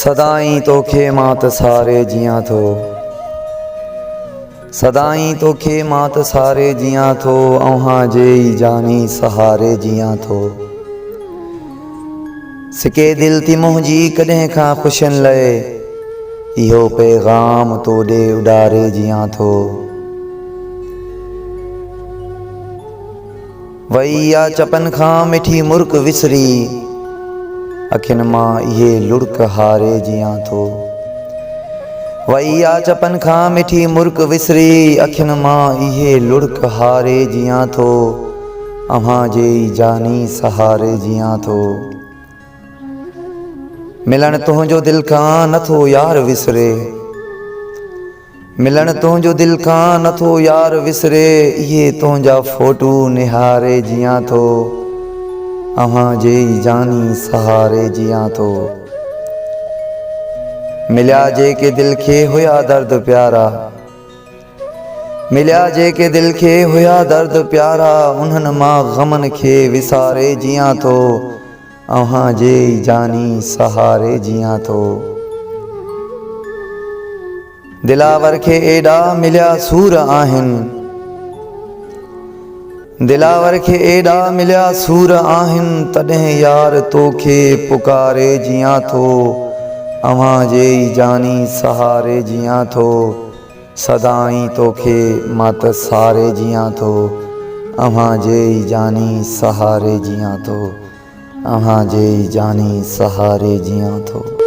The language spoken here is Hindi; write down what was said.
सदाई तोखे मात सारे जियां थो, सदाई तोखे मात सारे जियां थो, अव्हां जे ई जानी सहारे जियां थो। सिके दिल थी मुंहिंजी कॾहिं खां ख़ुशियुनि लए, इहो पैगाम तो ॾे उॾारे जियां थो। वई या चपन खां मिठी मुर्क विसरी, अखियुनि मां इहे लुड़क हारे जियां थो। वई या चपन खां मिठी मुर्क विसरी, अखियुनि मां इहे लुड़क हारे जियां थो। अव्हां जे ई जानी सहारे जियां थो। मिलण तुंहिंजो दिल खां नथो यार विसरे, मिलण तुंहिंजो दिल खां नथो यार विसरे, इहे तुंहिंजा फोटू निहारे जियां थो। अव्हां जे ई जानी सहारे जियां थो। मिलिया जेके दिल खे हुया दर्द प्यारा, मिलिया जेके दिल खे हुया दर्द प्यारा, उन्हनि मां ग़मनि खे विसारे जियां थो। अव्हां जे ई जानी सहारे जियां थो। दिलावर खे एॾा मिलिया सूर आहिनि, दिलावर खे एॾा मिलिया सूर आहिनि, तॾहिं यार तोखे पुकारे जियां थो। अव्हां जे ई जानी सहारे जियां थो। सदाई तोखे मात सारे जियां थो, अव्हां जे ई जानी सहारे जियां थो। अव्हां जे ई जानी सहारे जियां थो।